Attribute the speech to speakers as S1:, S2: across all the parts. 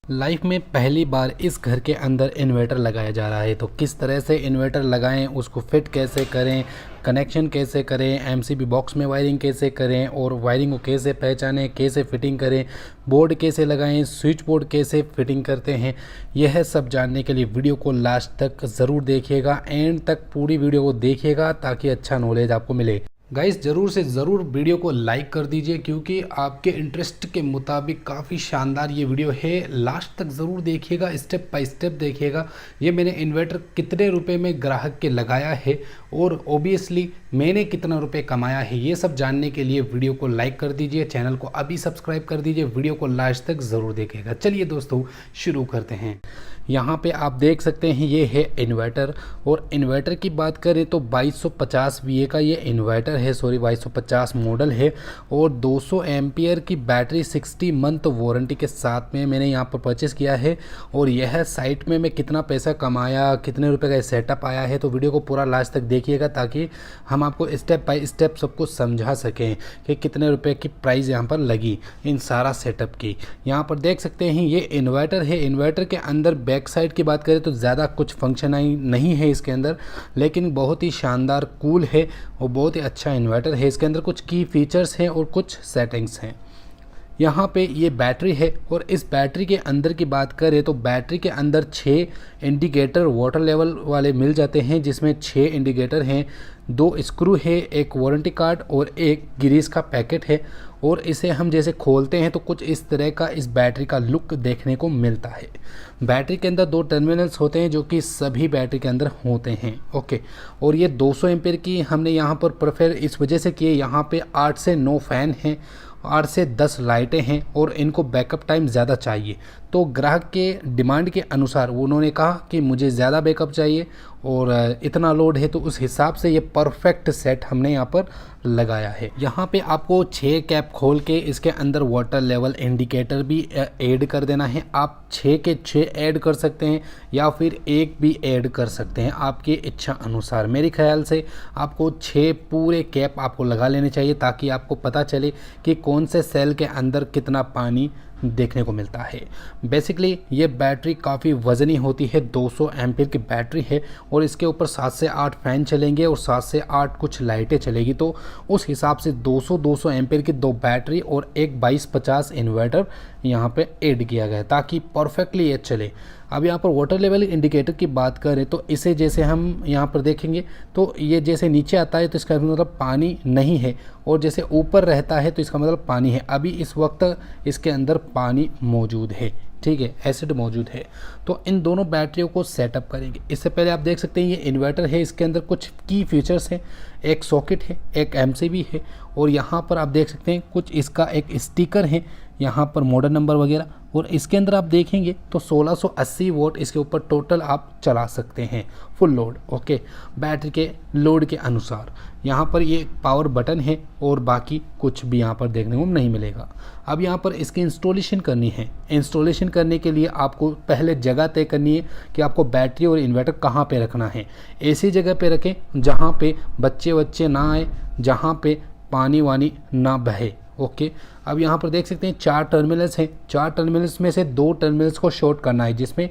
S1: Life में पहली बार इस घर के अंदर इन्वर्टर लगाया जा रहा है, तो किस तरह से इन्वर्टर लगाएं, उसको फिट कैसे करें, कनेक्शन कैसे करें, एमसीबी बॉक्स में वायरिंग कैसे करें और वायरिंग को कैसे पहचानें, कैसे फिटिंग करें, बोर्ड कैसे लगाएं, स्विच बोर्ड कैसे फिटिंग करते हैं, यह सब जानने के लिए वीडियो को लास्ट तक ज़रूर देखिएगा। एंड तक पूरी वीडियो को देखिएगा ताकि अच्छा नॉलेज आपको मिले। गाइस ज़रूर से ज़रूर वीडियो को लाइक कर दीजिए क्योंकि आपके इंटरेस्ट के मुताबिक काफ़ी शानदार ये वीडियो है। लास्ट तक ज़रूर देखिएगा, स्टेप बाय स्टेप देखिएगा। ये मैंने इन्वर्टर कितने रुपए में ग्राहक के लगाया है और ओबियसली मैंने कितना रुपए कमाया है, ये सब जानने के लिए वीडियो को लाइक कर दीजिए, चैनल को अभी सब्सक्राइब कर दीजिए, वीडियो को लास्ट तक ज़रूर देखिएगा। चलिए दोस्तों शुरू करते हैं। यहाँ पे आप देख सकते हैं ये है इन्वर्टर, और इन्वर्टर की बात करें तो 2250 VA का ये इन्वर्टर है, 2250 मॉडल है, और 200 एम्पियर की बैटरी 60 मंथ वारंटी के साथ में मैंने यहाँ पर परचेस किया है। और यह साइट में मैं कितना पैसा कमाया, कितने रुपए का सेटअप आया है, तो वीडियो को पूरा लास्ट तक देखिएगा ताकि हम आपको स्टेप बाय स्टेप सब कुछ समझा सकें कि कितने रुपए की प्राइस यहाँ पर लगी इन सारा सेटअप की। यहाँ पर देख सकते हैं ये इन्वर्टर है। इन्वर्टर के अंदर बैक साइड की बात करें तो ज़्यादा कुछ फंक्शन नहीं है इसके अंदर, लेकिन बहुत ही शानदार कूल है और बहुत ही अच्छा इन्वर्टर है। इसके अंदर कुछ की फीचर्स हैं और कुछ सेटिंग्स हैं। यहाँ पे ये बैटरी है, और इस बैटरी के अंदर की बात करें तो बैटरी के अंदर 6 इंडिकेटर वाटर लेवल वाले मिल जाते हैं, जिसमें 6 इंडिकेटर हैं, 2 स्क्रू है, एक वारंटी कार्ड और एक ग्रीस का पैकेट है। और इसे हम जैसे खोलते हैं तो कुछ इस तरह का इस बैटरी का लुक देखने को मिलता है। बैटरी के अंदर 2 टर्मिनल्स होते हैं जो कि सभी बैटरी के अंदर होते हैं। ओके, और ये 200 एम्पीयर की हमने यहाँ पर प्रेफर इस वजह से किए, यहाँ पे 8 से 9 फ़ैन हैं, 8 से 10 लाइटें हैं और इनको बैकअप टाइम ज़्यादा चाहिए। तो ग्राहक के डिमांड के अनुसार उन्होंने कहा कि मुझे ज़्यादा बैकअप चाहिए और इतना लोड है, तो उस हिसाब से ये परफेक्ट सेट हमने यहाँ पर लगाया है। यहाँ पे आपको 6 कैप खोल के इसके अंदर वाटर लेवल इंडिकेटर भी ऐड कर देना है। आप 6 के 6 ऐड कर सकते हैं या फिर एक भी ऐड कर सकते हैं आपकी इच्छा अनुसार। मेरे ख्याल से आपको 6 पूरे कैप आपको लगा लेने चाहिए ताकि आपको पता चले कि कौन से सेल के अंदर कितना पानी देखने को मिलता है। बेसिकली ये बैटरी काफ़ी वज़नी होती है, 200 एम्पीयर की बैटरी है, और इसके ऊपर 7 से 8 फ़ैन चलेंगे और 7 से 8 कुछ लाइटें चलेगी। तो उस हिसाब से 200 एम्पीयर की 2 बैटरी और एक 2250 इन्वर्टर यहाँ पे ऐड किया गया है ताकि परफेक्टली ये चले। अब यहाँ पर वाटर लेवल इंडिकेटर की बात करें तो इसे जैसे हम यहाँ पर देखेंगे तो ये जैसे नीचे आता है तो इसका मतलब पानी नहीं है, और जैसे ऊपर रहता है तो इसका मतलब पानी है। अभी इस वक्त इसके अंदर पानी मौजूद है, ठीक है, एसिड मौजूद है। तो इन दोनों बैटरियों को सेटअप करेंगे। इससे पहले आप देख सकते हैं ये इन्वर्टर है, इसके अंदर कुछ की फीचर्स हैं, एक सॉकेट है, एक एमसीबी है, और यहाँ पर आप देख सकते हैं कुछ इसका एक स्टिकर है, यहाँ पर मॉडल नंबर वगैरह। और इसके अंदर आप देखेंगे तो 1680 वोल्ट इसके ऊपर टोटल आप चला सकते हैं फुल लोड। ओके, बैटरी के लोड के अनुसार। यहाँ पर ये पावर बटन है और बाकी कुछ भी यहाँ पर देखने को नहीं मिलेगा। अब यहाँ पर इसकी इंस्टॉलेशन करनी है। इंस्टॉलेशन करने के लिए आपको पहले जगह तय करनी है कि आपको बैटरी और इन्वर्टर कहाँ पे रखना है। ऐसी जगह पे रखें जहाँ पे बच्चे ना आए, जहाँ पे पानी वानी ना बहे। ओके, अब यहाँ पर देख सकते हैं 4 टर्मिनल्स हैं। 4 टर्मिनल्स में से 2 टर्मिनल्स को शॉर्ट करना है, जिसमें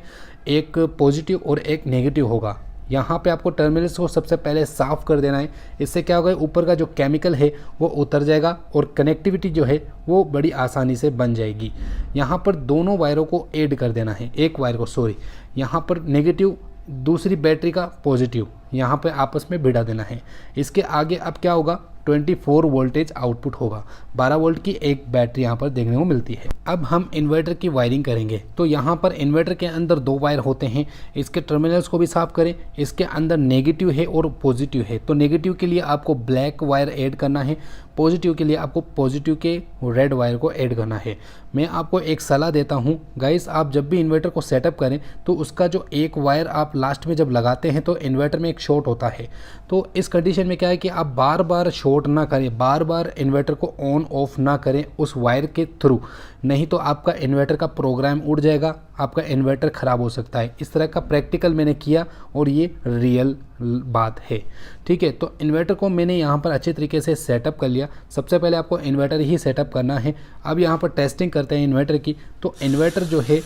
S1: एक पॉजिटिव और एक नेगेटिव होगा। यहाँ पे आपको टर्मिनल्स को सबसे पहले साफ़ कर देना है। इससे क्या होगा, ऊपर का जो केमिकल है वो उतर जाएगा और कनेक्टिविटी जो है वो बड़ी आसानी से बन जाएगी। यहाँ पर दोनों वायरों को ऐड कर देना है, एक वायर को, सॉरी, यहाँ पर नेगेटिव, दूसरी बैटरी का पॉजिटिव, यहाँ पे आपस में भिड़ा देना है। इसके आगे अब क्या होगा, 24 वोल्टेज आउटपुट होगा। 12 वोल्ट की एक बैटरी यहाँ पर देखने को मिलती है। अब हम इन्वर्टर की वायरिंग करेंगे। तो यहाँ पर इन्वर्टर के अंदर 2 वायर होते हैं, इसके टर्मिनल्स को भी साफ करें। इसके अंदर नेगेटिव है और पॉजिटिव है, तो नेगेटिव के लिए आपको ब्लैक वायर ऐड करना है, पॉजिटिव के लिए आपको पॉजिटिव के रेड वायर को ऐड करना है। मैं आपको एक सलाह देता हूँ गाइस, आप जब भी इन्वर्टर को सेटअप करें तो उसका जो एक वायर आप लास्ट में जब लगाते हैं तो इन्वर्टर में एक शॉर्ट होता है। तो इस कंडीशन में क्या है कि आप बार बार शॉर्ट ना करें, बार बार इन्वर्टर को ऑन ऑफ ना करें उस वायर के थ्रू, नहीं तो आपका इन्वर्टर का प्रोग्राम उड़ जाएगा, आपका इन्वर्टर ख़राब हो सकता है। इस तरह का प्रैक्टिकल मैंने किया और ये रियल बात है, ठीक है। तो इन्वर्टर को मैंने यहाँ पर अच्छे तरीके से सेटअप कर लिया। सबसे पहले आपको इन्वर्टर ही सेटअप करना है। अब यहाँ पर टेस्टिंग करते हैं इन्वर्टर की। तो इन्वर्टर जो है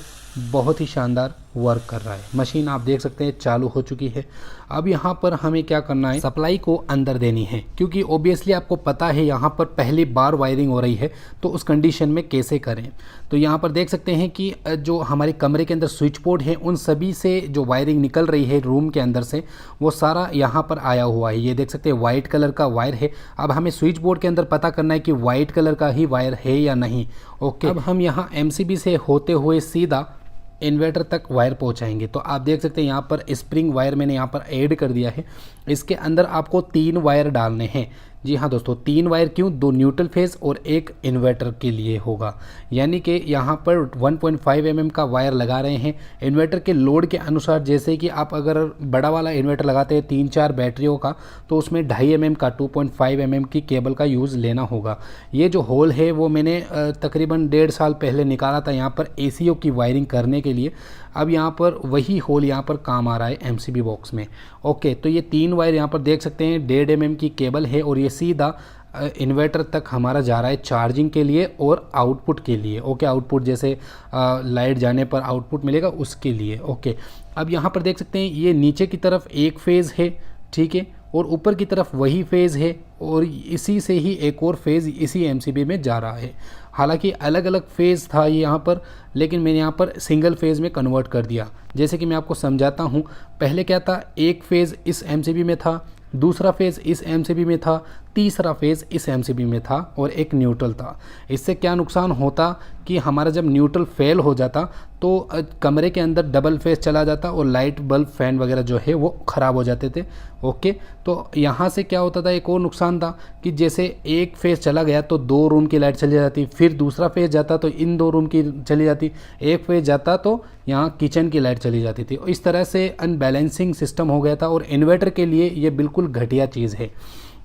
S1: बहुत ही शानदार वर्क कर रहा है। मशीन आप देख सकते हैं चालू हो चुकी है। अब यहाँ पर हमें क्या करना है, सप्लाई को अंदर देनी है, क्योंकि ओबियसली आपको पता है यहाँ पर पहली बार वायरिंग हो रही है, तो उस कंडीशन में कैसे करें। तो यहाँ पर देख सकते हैं कि जो हमारे कमरे के अंदर स्विच बोर्ड है उन सभी से जो वायरिंग निकल रही है रूम के अंदर से, वो सारा यहाँ पर आया हुआ है। ये देख सकते हैं वाइट कलर का वायर है। अब हमें स्विच बोर्ड के अंदर पता करना है कि वाइट कलर का ही वायर है या नहीं। ओके, अब हम यहाँ एमसीबी से होते हुए सीधा इन्वर्टर तक वायर पहुंचाएंगे। तो आप देख सकते हैं यहाँ पर स्प्रिंग वायर मैंने यहाँ पर ऐड कर दिया है। इसके अंदर आपको 3 वायर डालने हैं। जी हाँ दोस्तों, 3 वायर क्यों, 2 न्यूट्रल फेज और 1 इन्वर्टर के लिए होगा। यानी कि यहाँ पर 1.5 mm का वायर लगा रहे हैं इन्वर्टर के लोड के अनुसार। जैसे कि आप अगर बड़ा वाला इन्वर्टर लगाते हैं 3-4 बैटरियों का, तो उसमें 2.5 mm का 2.5 mm की केबल का यूज़ लेना होगा। ये जो होल है वो मैंने तकरीबन 1.5 साल पहले निकाला था यहाँ पर ACO की वायरिंग करने के लिए। अब यहाँ पर वही होल यहाँ पर काम आ रहा है MCB बॉक्स में। ओके, तो ये 3 वायर यहाँ पर देख सकते हैं 1.5 mm की केबल है और ये सीधा इन्वर्टर तक हमारा जा रहा है चार्जिंग के लिए और आउटपुट के लिए। ओके, आउटपुट जैसे लाइट जाने पर आउटपुट मिलेगा उसके लिए। ओके, अब यहाँ पर देख सकते हैं ये नीचे की तरफ एक फेज़ है, ठीक है, और ऊपर की तरफ वही फेज़ है और इसी से ही एक और फेज़ इसी MCB में जा रहा है। हालांकि अलग अलग फेज़ था ये यहाँ पर, लेकिन मैंने यहाँ पर सिंगल फेज़ में कन्वर्ट कर दिया। जैसे कि मैं आपको समझाता हूँ, पहले क्या था, एक फेज़ इस MCB में था, दूसरा फेज़ इस MCB में था, तीसरा फेज़ इस MCB में था और एक न्यूट्रल था। इससे क्या नुकसान होता कि हमारा जब न्यूट्रल फेल हो जाता तो कमरे के अंदर डबल फेज़ चला जाता और लाइट बल्ब फैन वगैरह जो है वो ख़राब हो जाते थे। ओके, तो यहाँ से क्या होता था, एक और नुकसान था कि जैसे एक फेज़ चला गया तो 2 रूम की लाइट चली जाती, फिर दूसरा फेज़ जाता तो इन 2 रूम की चली जाती, एक फेज़ जाता तो यहाँ किचन की लाइट चली जाती थी। इस तरह से अनबैलेंसिंग सिस्टम हो गया था और इन्वर्टर के लिए ये बिल्कुल घटिया चीज़ है।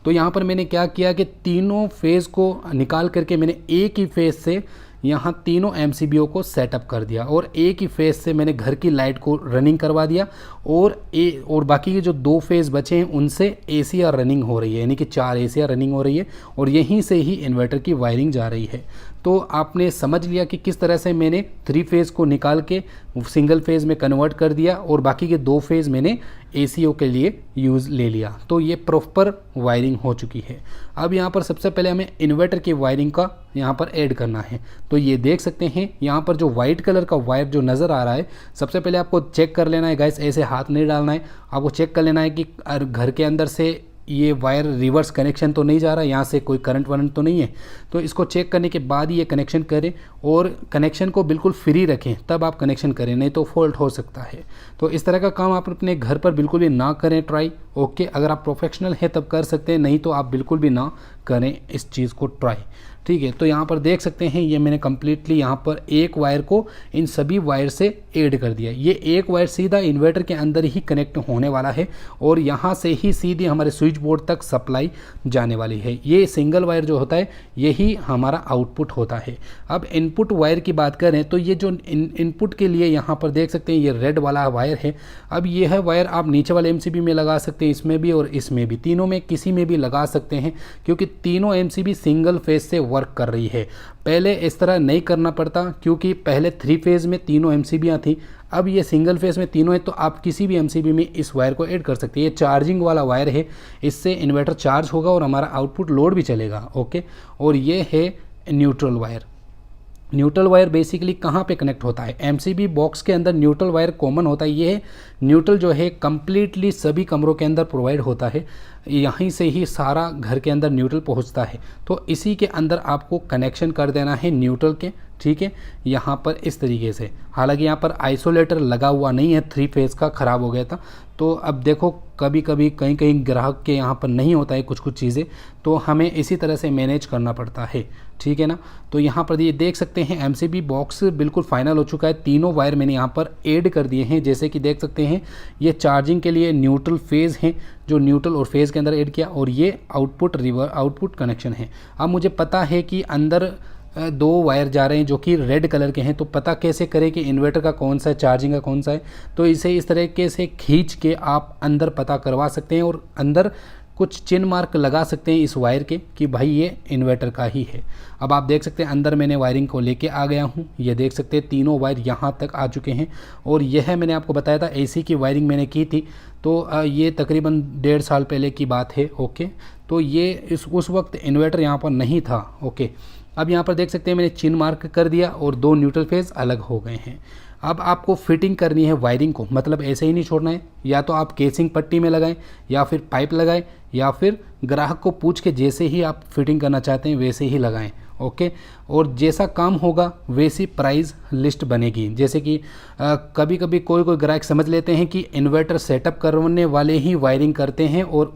S1: तो यहाँ पर मैंने क्या किया कि तीनों फेज़ को निकाल करके मैंने एक ही फेज़ से यहाँ तीनों MCBO को सेटअप कर दिया और एक ही फेज़ से मैंने घर की लाइट को रनिंग करवा दिया और बाकी के जो 2 फेज़ बचे हैं उनसे ACR रनिंग हो रही है, यानी कि 4 ACR रनिंग हो रही है और यहीं से ही इन्वर्टर की वायरिंग जा रही है। तो आपने समझ लिया कि किस तरह से मैंने 3 फेज़ को निकाल के सिंगल फेज़ में कन्वर्ट कर दिया और बाकी के 2 फेज़ मैंने ACO के लिए यूज़ ले लिया। तो ये प्रॉपर वायरिंग हो चुकी है। अब यहाँ पर सबसे पहले हमें इन्वर्टर की वायरिंग का यहाँ पर ऐड करना है। तो ये देख सकते हैं यहाँ पर जो वाइट कलर का वायर जो नज़र आ रहा है, सबसे पहले आपको चेक कर लेना है गाइस, ऐसे हाथ नहीं डालना है, आपको चेक कर लेना है कि घर के अंदर से ये वायर रिवर्स कनेक्शन तो नहीं जा रहा है, यहाँ से कोई करंट वरंट तो नहीं है। तो इसको चेक करने के बाद ही ये कनेक्शन करें और कनेक्शन को बिल्कुल फ्री रखें, तब आप कनेक्शन करें, नहीं तो फॉल्ट हो सकता है। तो इस तरह का काम आप अपने घर पर बिल्कुल भी ना करें ट्राई। ओके, अगर आप प्रोफेशनल हैं तब कर सकते हैं, नहीं तो आप बिल्कुल भी ना करें इस चीज़ को ट्राई, ठीक है। तो यहाँ पर देख सकते हैं ये मैंने कम्प्लीटली यहाँ पर एक वायर को इन सभी वायर से ऐड कर दिया। ये एक वायर सीधा इन्वर्टर के अंदर ही कनेक्ट होने वाला है और यहाँ से ही सीधे हमारे स्विच बोर्ड तक सप्लाई जाने वाली है। ये सिंगल वायर जो होता है यही हमारा आउटपुट होता है। अब इनपुट वायर की बात करें तो ये जो इनपुट के लिए यहाँ पर देख सकते हैं ये रेड वाला वायर है। अब ये है वायर आप नीचे वाले MCB में लगा सकते हैं, इसमें भी और इसमें भी, तीनों में किसी में भी लगा सकते हैं, क्योंकि तीनों MCB सिंगल फेज से वर्क कर रही है। पहले इस तरह नहीं करना पड़ता, क्योंकि पहले 3 फेज़ में तीनों MCBयाँ थी, अब ये सिंगल फेज़ में तीनों है, तो आप किसी भी MCB में इस वायर को ऐड कर सकते हैं। ये चार्जिंग वाला वायर है, इससे इन्वर्टर चार्ज होगा और हमारा आउटपुट लोड भी चलेगा। ओके, और ये है neutral wire. Neutral wire basically कहाँ पे कनेक्ट होता है, MCB बॉक्स के अंदर न्यूट्रल वायर कॉमन होता है। ये न्यूट्रल जो है कम्प्लीटली सभी कमरों के अंदर प्रोवाइड होता है, यहीं से ही सारा घर के अंदर न्यूट्रल पहुंचता है। तो इसी के अंदर आपको कनेक्शन कर देना है न्यूट्रल के, ठीक है, यहाँ पर इस तरीके से। हालांकि यहाँ पर आइसोलेटर लगा हुआ नहीं है, 3 फेज़ का ख़राब हो गया था। तो अब देखो कभी कभी कहीं कहीं ग्राहक के यहाँ पर नहीं होता है कुछ चीज़ें, तो हमें इसी तरह से मैनेज करना पड़ता है, ठीक है ना। तो यहाँ पर ये देख सकते हैं MCB बॉक्स बिल्कुल फाइनल हो चुका है। तीनों वायर मैंने यहाँ पर ऐड कर दिए हैं, जैसे कि देख सकते हैं ये चार्जिंग के लिए न्यूट्रल फेज़ हैं, जो न्यूट्रल और फेज़ के अंदर ऐड किया, और ये आउटपुट कनेक्शन है। अब मुझे पता है कि अंदर 2 वायर जा रहे हैं जो कि रेड कलर के हैं, तो पता कैसे करें कि इन्वर्टर का कौन सा है, चार्जिंग का कौन सा है। तो इसे इस तरीके से खींच के आप अंदर पता करवा सकते हैं और अंदर कुछ चिन्ह मार्क लगा सकते हैं इस वायर के कि भाई ये इन्वर्टर का ही है। अब आप देख सकते हैं अंदर मैंने वायरिंग को लेके आ गया हूँ। ये देख सकते हैं तीनों वायर यहाँ तक आ चुके हैं। और यह मैंने आपको बताया था एसी की वायरिंग मैंने की थी, तो ये तकरीबन 1.5 साल पहले की बात है। ओके, तो ये उस वक्त इन्वर्टर यहाँ पर नहीं था। ओके, अब यहाँ पर देख सकते हैं मैंने चिन्ह मार्क कर दिया और 2 न्यूट्रल फेज अलग हो गए हैं। अब आपको फिटिंग करनी है वायरिंग को, मतलब ऐसे ही नहीं छोड़ना है। या तो आप केसिंग पट्टी में लगाएं या फिर पाइप लगाएं या फिर ग्राहक को पूछ के जैसे ही आप फिटिंग करना चाहते हैं वैसे ही लगाएं। ओके, और जैसा काम होगा वैसी प्राइस लिस्ट बनेगी। जैसे कि कभी कभी कोई ग्राहक समझ लेते हैं कि इन्वर्टर सेटअप करने वाले ही वायरिंग करते हैं और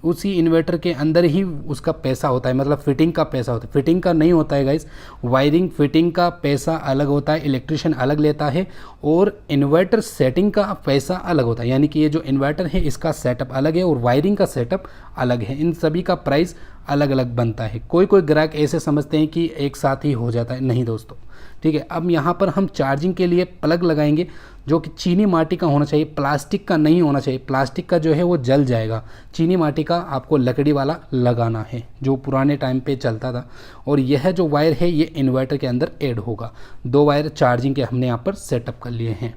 S1: उसी इन्वर्टर के अंदर ही उसका पैसा होता है, मतलब फिटिंग का पैसा होता है। फिटिंग का नहीं होता है गाइस, वायरिंग फिटिंग का पैसा अलग होता है, इलेक्ट्रिशियन अलग लेता है, और इन्वर्टर सेटिंग का पैसा अलग होता है। यानी कि ये जो इन्वर्टर है इसका सेटअप अलग है और वायरिंग का सेटअप अलग है। इन सभी का प्राइस अलग अलग बनता है। कोई ग्राहक ऐसे समझते हैं कि एक साथ ही हो जाता है, नहीं दोस्तों। ठीक है, अब यहाँ पर हम चार्जिंग के लिए प्लग लगाएंगे जो कि चीनी माटी का होना चाहिए, प्लास्टिक का नहीं होना चाहिए। प्लास्टिक का जो है वो जल जाएगा। चीनी माटी का आपको लकड़ी वाला लगाना है जो पुराने टाइम पे चलता था। और यह जो वायर है ये इन्वर्टर के अंदर ऐड होगा। 2 वायर चार्जिंग के हमने यहाँ पर सेटअप कर लिए हैं।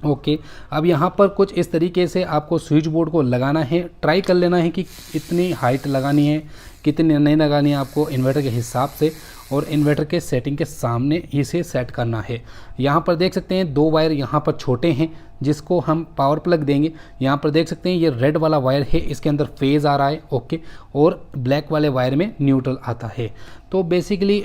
S1: ओके, अब यहाँ पर कुछ इस तरीके से आपको स्विच बोर्ड को लगाना है। ट्राई कर लेना है कि इतनी हाइट लगानी है, कितनी नहीं लगानी है आपको इन्वर्टर के हिसाब से, और इन्वर्टर के सेटिंग के सामने इसे सेट करना है। यहाँ पर देख सकते हैं 2 वायर यहाँ पर छोटे हैं जिसको हम पावर प्लग देंगे। यहाँ पर देख सकते हैं ये रेड वाला वायर है, इसके अंदर फेज़ आ रहा है। ओके, और ब्लैक वाले वायर में न्यूट्रल आता है। तो बेसिकली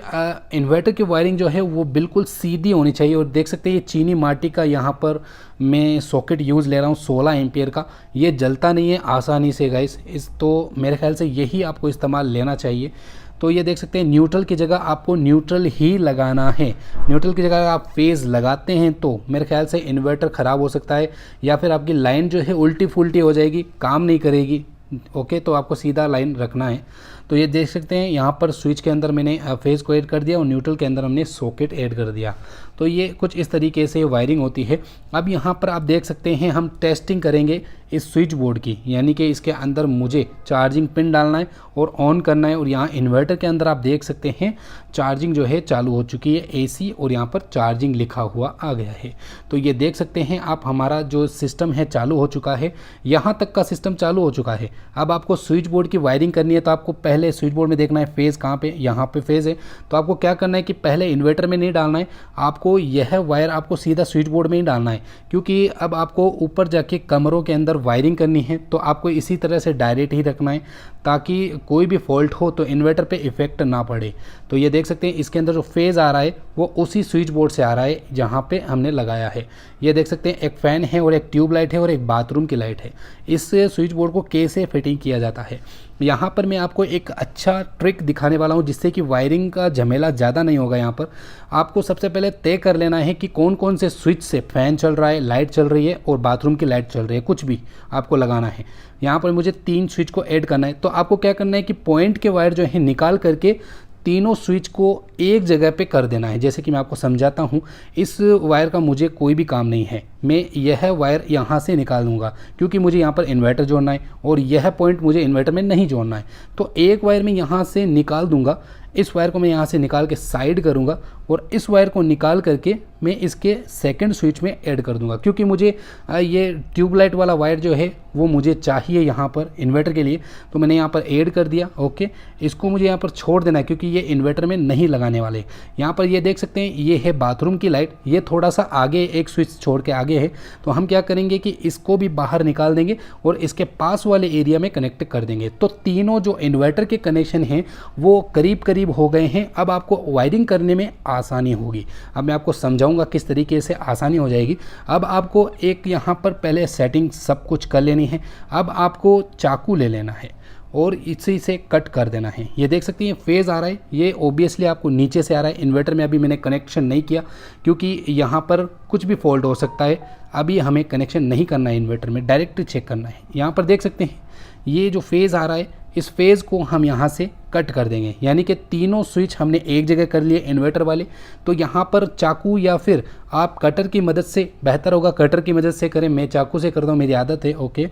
S1: इन्वर्टर की वायरिंग जो है वो बिल्कुल सीधी होनी चाहिए। और देख सकते हैं ये चीनी माटी का यहाँ पर मैं सॉकेट यूज़ ले रहा हूँ 16 एम्पियर का। ये जलता नहीं है आसानी से गाइस, तो मेरे ख्याल से यही आपको इस्तेमाल लेना चाहिए। तो ये देख सकते हैं न्यूट्रल की जगह आपको न्यूट्रल ही लगाना है। न्यूट्रल की जगह आप फेज़ लगाते हैं तो मेरे ख्याल से इन्वर्टर ख़राब हो सकता है, या फिर आपकी लाइन जो है उल्टी फुल्टी हो जाएगी, काम नहीं करेगी। ओके, तो आपको सीधा लाइन रखना है। तो ये देख सकते हैं यहाँ पर स्विच के अंदर मैंने फेज़ को ऐड कर दिया और न्यूट्रल के अंदर हमने सॉकेट ऐड कर दिया। तो ये कुछ इस तरीके से वायरिंग होती है। अब यहाँ पर आप देख सकते हैं हम टेस्टिंग करेंगे इस स्विच बोर्ड की, यानी कि इसके अंदर मुझे चार्जिंग पिन डालना है और ऑन करना है। और यहाँ इन्वर्टर के अंदर आप देख सकते हैं चार्जिंग जो है चालू हो चुकी है, एसी, और यहाँ पर चार्जिंग लिखा हुआ आ गया है। तो ये देख सकते हैं आप हमारा जो सिस्टम है चालू हो चुका है, यहाँ तक का सिस्टम चालू हो चुका है। अब आपको स्विच बोर्ड की वायरिंग करनी है तो आपको पहले स्विच बोर्ड में देखना है फेज़ कहाँ पे, यहाँ पे फेज़ है। तो आपको क्या करना है कि पहले इन्वर्टर में नहीं डालना है, आपको यह वायर आपको सीधा स्विच बोर्ड में ही डालना है। क्योंकि अब आपको ऊपर जाके कमरों के अंदर वायरिंग करनी है तो आपको इसी तरह से डायरेक्ट ही रखना है ताकि कोई भी फॉल्ट हो तो इन्वर्टर पे इफेक्ट ना पड़े। तो ये देख सकते हैं इसके अंदर जो फेज़ आ रहा है वो उसी स्विच बोर्ड से आ रहा है जहाँ पे हमने लगाया है। ये देख सकते हैं एक फ़ैन है और एक ट्यूब लाइट है और एक बाथरूम की लाइट है। इस स्विच बोर्ड को कैसे फिटिंग किया जाता है यहाँ पर मैं आपको एक अच्छा ट्रिक दिखाने वाला हूँ जिससे कि वायरिंग का झमेला ज़्यादा नहीं होगा। यहाँ पर आपको सबसे पहले तय कर लेना है कि कौन कौन से स्विच से फ़ैन चल रहा है, लाइट चल रही है और बाथरूम की लाइट चल रही है, कुछ भी आपको लगाना है। यहाँ पर मुझे 3 स्विच को ऐड करना है। तो आपको क्या करना है कि पॉइंट के वायर जो है निकाल करके तीनों स्विच को एक जगह पे कर देना है। जैसे कि मैं आपको समझाता हूँ, इस वायर का मुझे कोई भी काम नहीं है, मैं यह वायर यहाँ से निकाल दूँगा क्योंकि मुझे यहाँ पर इन्वर्टर जोड़ना है और यह पॉइंट मुझे इन्वर्टर में नहीं जोड़ना है। तो एक वायर मैं यहाँ से निकाल दूँगा, इस वायर को मैं यहाँ से निकाल के साइड करूँगा और इस वायर को निकाल करके मैं इसके सेकंड स्विच में ऐड कर दूँगा क्योंकि मुझे ये ट्यूबलाइट वाला वायर जो है वो मुझे चाहिए यहाँ पर इन्वर्टर के लिए। तो मैंने यहाँ पर ऐड कर दिया। ओके, इसको मुझे यहाँ पर छोड़ देना है क्योंकि ये इन्वर्टर में नहीं लगाने वाले। यहाँ पर ये देख सकते हैं ये है बाथरूम की लाइट, ये थोड़ा सा आगे एक स्विच छोड़ के आगे है। तो हम क्या करेंगे कि इसको भी बाहर निकाल देंगे और इसके पास वाले एरिया में कनेक्ट कर देंगे। तो तीनों जो इन्वर्टर के कनेक्शन हैं वो करीब करीब हो गए हैं। अब आपको वायरिंग करने में आसानी होगी। अब मैं आपको समझाऊंगा किस तरीके से आसानी हो जाएगी। अब आपको एक यहाँ पर पहले सेटिंग सब कुछ कर लेनी है। अब आपको चाकू ले लेना है और इसी से कट कर देना है। ये देख सकते हैं फेज़ आ रहा है, ये ओबियसली आपको नीचे से आ रहा है। इन्वर्टर में अभी मैंने कनेक्शन नहीं किया क्योंकि यहाँ पर कुछ भी फॉल्ट हो सकता है। अभी हमें कनेक्शन नहीं करना है इन्वर्टर में, डायरेक्ट चेक करना है। यहाँ पर देख सकते हैं ये जो फेज़ आ रहा है इस फेज़ को हम यहाँ से कट कर देंगे, यानी कि तीनों स्विच हमने एक जगह कर लिए इन्वर्टर वाले। तो यहाँ पर चाकू या फिर आप कटर की मदद से, बेहतर होगा कटर की मदद से करें, मैं चाकू से करता हूँ, मेरी आदत है। ओके,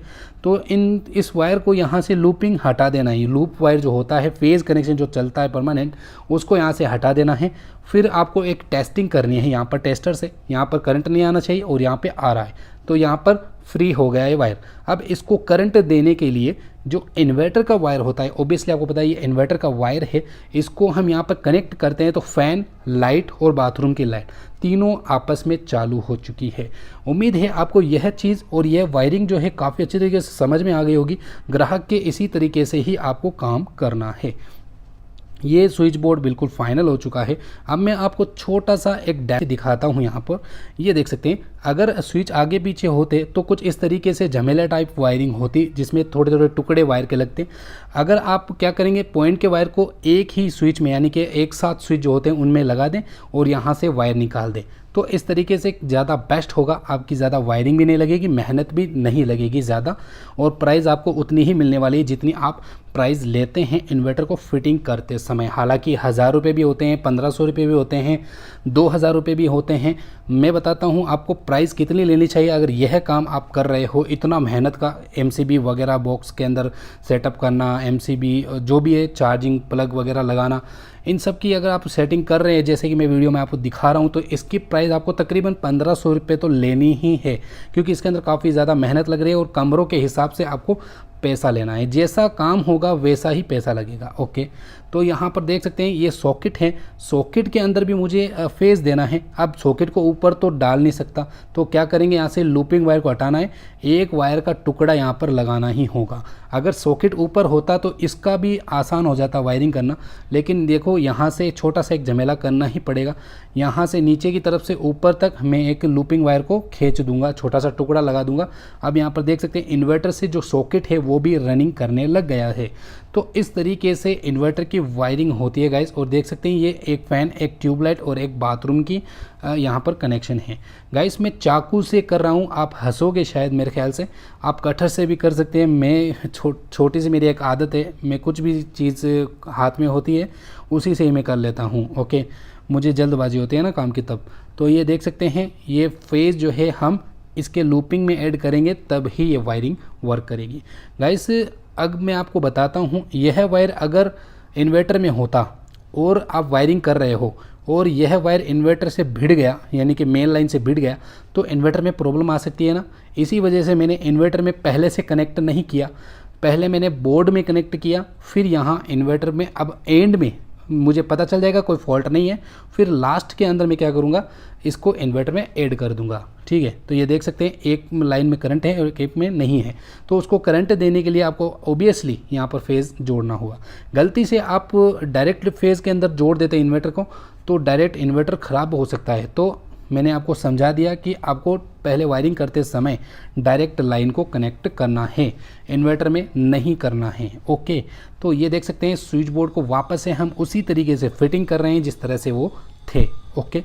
S1: तो इस वायर को यहाँ से लूपिंग हटा देना है। लूप वायर जो होता है, फेज़ कनेक्शन जो चलता है परमानेंट, उसको यहाँ से हटा देना है। फिर आपको एक टेस्टिंग करनी है यहाँ पर टेस्टर से। यहाँ पर करंट नहीं आना चाहिए और यहाँ पे आ रहा है, तो यहाँ पर फ्री हो गया है वायर। अब इसको करंट देने के लिए जो इन्वर्टर का वायर होता है, ओबियसली आपको पता है ये इन्वर्टर का वायर है, इसको हम यहाँ पर कनेक्ट करते हैं तो फैन, लाइट और बाथरूम की लाइट तीनों आपस में चालू हो चुकी है। उम्मीद है आपको यह चीज़ और यह वायरिंग जो है काफ़ी अच्छी तरीके से समझ में आ गई होगी। ग्राहक के इसी तरीके से ही आपको काम करना है। ये स्विच बोर्ड बिल्कुल फाइनल हो चुका है। अब मैं आपको छोटा सा एक डैश दिखाता हूँ। यहाँ पर ये देख सकते हैं, अगर स्विच आगे पीछे होते तो कुछ इस तरीके से झमेला टाइप वायरिंग होती, जिसमें थोड़े थोड़े टुकड़े वायर के लगते। अगर आप क्या करेंगे, पॉइंट के वायर को एक ही स्विच में, यानी कि एक साथ स्विच जो होते हैं उनमें लगा दें और यहाँ से वायर निकाल दें, तो इस तरीके से ज़्यादा बेस्ट होगा। आपकी ज़्यादा वायरिंग भी नहीं लगेगी, मेहनत भी नहीं लगेगी ज़्यादा, और प्राइस आपको उतनी ही मिलने वाली है जितनी आप प्राइस लेते हैं इन्वर्टर को फिटिंग करते समय। हालांकि 1000 रुपये भी होते हैं, 1500 रुपये भी होते हैं, 2000 रुपये भी होते हैं। मैं बताता हूं आपको प्राइस कितनी लेनी चाहिए अगर यह काम आप कर रहे हो। इतना मेहनत का एमसीबी वगैरह बॉक्स के अंदर सेटअप करना, एमसीबी जो भी है, चार्जिंग प्लग वगैरह लगाना, इन सब की अगर आप सेटिंग कर रहे हैं जैसे कि मैं वीडियो में आपको दिखा रहा हूं, तो इसकी प्राइस आपको तकरीबन 1500 रुपये तो लेनी ही है, क्योंकि इसके अंदर काफ़ी ज़्यादा मेहनत लग रही है और कमरों के हिसाब से आपको पैसा लेना है। जैसा काम होगा वैसा ही पैसा लगेगा। ओके, तो यहाँ पर देख सकते हैं ये सॉकेट है। सॉकेट के अंदर भी मुझे फेस देना है। अब सॉकेट को ऊपर तो डाल नहीं सकता, तो क्या करेंगे, यहाँ से लूपिंग वायर को हटाना है, एक वायर का टुकड़ा यहाँ पर लगाना ही होगा। अगर सॉकेट ऊपर होता तो इसका भी आसान हो जाता वायरिंग करना, लेकिन देखो यहाँ से छोटा सा एक झमेला करना ही पड़ेगा। यहाँ से नीचे की तरफ से ऊपर तक मैं एक लूपिंग वायर को खींच दूंगा, छोटा सा टुकड़ा लगा दूंगा। अब यहाँ पर देख सकते हैं इन्वर्टर से जो सॉकेट है वो भी रनिंग करने लग गया है। तो इस तरीके से इन्वर्टर की वायरिंग होती है गाइस। और देख सकते हैं ये एक फ़ैन, एक ट्यूबलाइट और एक बाथरूम की यहाँ पर कनेक्शन है। गाइस मैं चाकू से कर रहा हूँ, आप हंसोगे शायद मेरे ख्याल से, आप कटर से भी कर सकते हैं। मैं छोटी सी मेरी एक आदत है, मैं कुछ भी चीज़ हाथ में होती है उसी से ही मैं कर लेता हूँ। ओके, मुझे जल्दबाजी होती है ना काम की तब। तो ये देख सकते हैं, ये फेज़ जो है हम इसके लूपिंग में ऐड करेंगे तब ही ये वायरिंग वर्क करेगी। गाइस अब मैं आपको बताता हूँ, यह वायर अगर इन्वर्टर में होता और आप वायरिंग कर रहे हो और यह वायर इन्वर्टर से भिड़ गया, यानी कि मेन लाइन से भिड़ गया, तो इन्वर्टर में प्रॉब्लम आ सकती है ना। इसी वजह से मैंने इन्वर्टर में पहले से कनेक्ट नहीं किया, पहले मैंने बोर्ड में कनेक्ट किया, फिर यहाँ इन्वर्टर में। अब एंड में मुझे पता चल जाएगा कोई फॉल्ट नहीं है, फिर लास्ट के अंदर मैं क्या करूँगा, इसको इन्वर्टर में ऐड कर दूंगा। ठीक है, तो ये देख सकते हैं एक लाइन में करंट है और एक में नहीं है, तो उसको करंट देने के लिए आपको ओबियसली यहाँ पर फेज़ जोड़ना होगा। गलती से आप डायरेक्ट फेज़ के अंदर जोड़ देते हैं इन्वर्टर को, तो डायरेक्ट इन्वर्टर ख़राब हो सकता है। तो मैंने आपको समझा दिया कि आपको पहले वायरिंग करते समय डायरेक्ट लाइन को कनेक्ट करना है, इन्वर्टर में नहीं करना है। ओके, तो ये देख सकते हैं स्विच बोर्ड को वापस से हम उसी तरीके से फिटिंग कर रहे हैं जिस तरह से वो थे। ओके,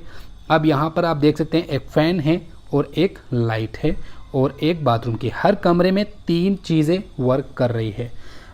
S1: अब यहाँ पर आप देख सकते हैं एक फ़ैन है और एक लाइट है और एक बाथरूम की, हर कमरे में 3 चीज़ें वर्क कर रही है।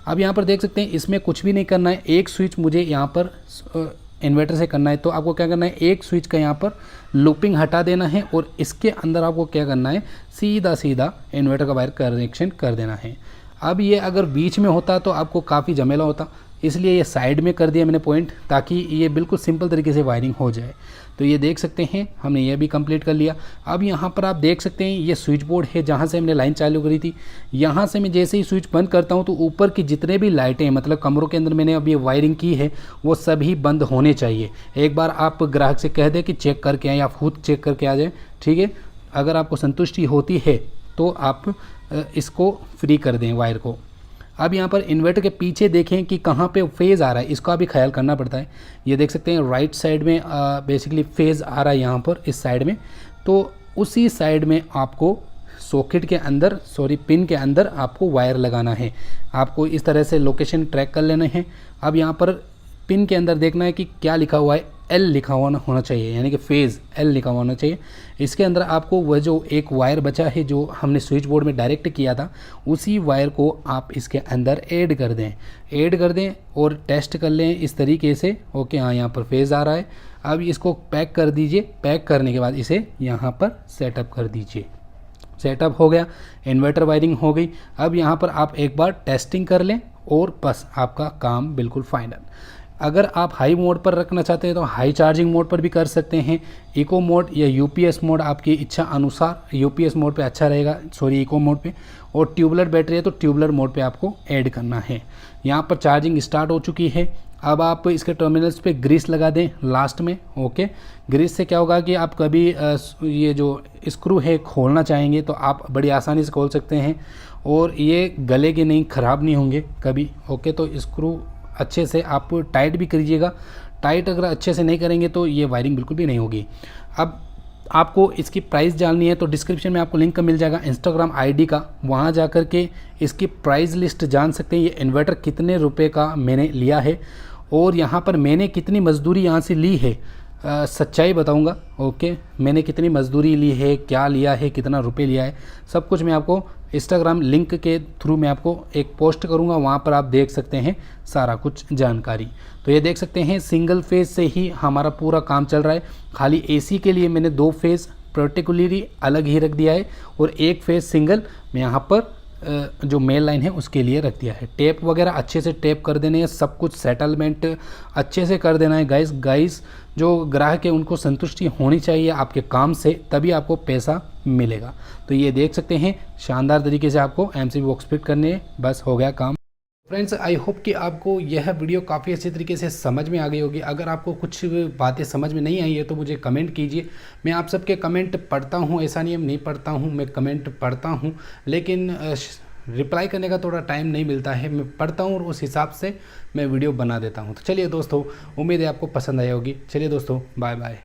S1: अब यहाँ पर देख सकते हैं इसमें कुछ भी नहीं करना है, एक स्विच मुझे यहाँ पर इन्वर्टर से करना है, तो आपको क्या करना है, एक स्विच का यहाँ पर लूपिंग हटा देना है और इसके अंदर आपको क्या करना है, सीधा सीधा इन्वर्टर का वायर कनेक्शन कर देना है। अब ये अगर बीच में होता तो आपको काफ़ी झमेला होता, इसलिए ये साइड में कर दिया मैंने पॉइंट, ताकि ये बिल्कुल सिंपल तरीके से वायरिंग हो जाए। तो ये देख सकते हैं हमने ये भी कंप्लीट कर लिया। अब यहाँ पर आप देख सकते हैं ये स्विच बोर्ड है जहाँ से हमने लाइन चालू करी थी। यहाँ से मैं जैसे ही स्विच बंद करता हूँ तो ऊपर की जितने भी लाइटें, मतलब कमरों के अंदर मैंने अब ये वायरिंग की है, वो सभी बंद होने चाहिए। एक बार आप ग्राहक से कह दें कि चेक करके आए या खुद चेक करके आ जाए, ठीक है। अगर आपको संतुष्टि होती है तो आप इसको फ्री कर दें वायर को। अब यहाँ पर इन्वर्टर के पीछे देखें कि कहाँ पे फेज़ आ रहा है, इसका भी ख्याल करना पड़ता है। ये देख सकते हैं राइट साइड में बेसिकली फेज़ आ रहा है यहाँ पर इस साइड में, तो उसी साइड में आपको सॉकेट के अंदर, पिन के अंदर आपको वायर लगाना है। आपको इस तरह से लोकेशन ट्रैक कर लेना है। अब यहाँ पर पिन के अंदर देखना है कि क्या लिखा हुआ है, एल लिखा हुआ होना चाहिए, यानी कि फेज़ एल लिखा हुआ होना चाहिए। इसके अंदर आपको वह जो एक वायर बचा है जो हमने स्विच बोर्ड में डायरेक्ट किया था, उसी वायर को आप इसके अंदर ऐड कर दें और टेस्ट कर लें इस तरीके से। ओके, हाँ यहाँ पर फेज़ आ रहा है। अब इसको पैक कर दीजिए। पैक करने के बाद इसे यहाँ पर सेटअप कर दीजिए। सेटअप हो गया, इन्वर्टर वायरिंग हो गई। अब यहाँ पर आप एक बार टेस्टिंग कर लें और बस आपका काम बिल्कुल फाइनल। अगर आप हाई मोड पर रखना चाहते हैं तो हाई चार्जिंग मोड पर भी कर सकते हैं, इको मोड या यूपीएस मोड आपकी इच्छा अनुसार। यूपीएस मोड पे अच्छा रहेगा, सॉरी इको मोड पे। और ट्यूबलर बैटरी है तो ट्यूबलर मोड पे आपको ऐड करना है। यहाँ पर चार्जिंग स्टार्ट हो चुकी है। अब आप इसके टर्मिनल्स पे ग्रीस लगा दें लास्ट में। ओके, ग्रीस से क्या होगा कि आप कभी ये जो स्क्रू है खोलना चाहेंगे तो आप बड़ी आसानी से खोल सकते हैं और ये गले के नहीं, ख़राब नहीं होंगे कभी। ओके, तो स्क्रू अच्छे से आप टाइट भी करिएगा। टाइट अगर अच्छे से नहीं करेंगे तो ये वायरिंग बिल्कुल भी नहीं होगी। अब आपको इसकी प्राइस जाननी है तो डिस्क्रिप्शन में आपको लिंक मिल जाएगा इंस्टाग्राम आईडी का, वहाँ जा कर के इसकी प्राइस लिस्ट जान सकते हैं। ये इन्वर्टर कितने रुपए का मैंने लिया है और यहाँ पर मैंने कितनी मजदूरी यहाँ से ली है, सच्चाई बताऊंगा। ओके, मैंने कितनी मजदूरी ली है, क्या लिया है, कितना रुपए लिया है, सब कुछ मैं आपको इंस्टाग्राम लिंक के थ्रू मैं आपको एक पोस्ट करूंगा, वहाँ पर आप देख सकते हैं सारा कुछ जानकारी। तो ये देख सकते हैं सिंगल फेज़ से ही हमारा पूरा काम चल रहा है। खाली एसी के लिए मैंने 2 फेज़ पर्टिकुलरली अलग ही रख दिया है और 1 फेज़ सिंगल मैं यहाँ पर जो मेल लाइन है उसके लिए रख दिया है। टेप वगैरह अच्छे से टेप कर देने हैं, सब कुछ सेटलमेंट अच्छे से कर देना है। गाइस जो ग्राहक है उनको संतुष्टि होनी चाहिए आपके काम से, तभी आपको पैसा मिलेगा। तो ये देख सकते हैं शानदार तरीके से आपको एमसीबी बॉक्स फिट करने हैं, बस हो गया काम। फ्रेंड्स, आई होप कि आपको यह वीडियो काफ़ी अच्छे तरीके से समझ में आ गई होगी। अगर आपको कुछ बातें समझ में नहीं आई है तो मुझे कमेंट कीजिए। मैं आप सबके कमेंट पढ़ता हूँ, ऐसा नहीं नहीं पढ़ता हूँ, मैं कमेंट पढ़ता हूँ, लेकिन रिप्लाई करने का थोड़ा टाइम नहीं मिलता है। मैं पढ़ता हूँ और उस हिसाब से मैं वीडियो बना देता हूँ। तो चलिए दोस्तों, उम्मीद है आपको पसंद आई होगी। चलिए दोस्तों, बाय बाय।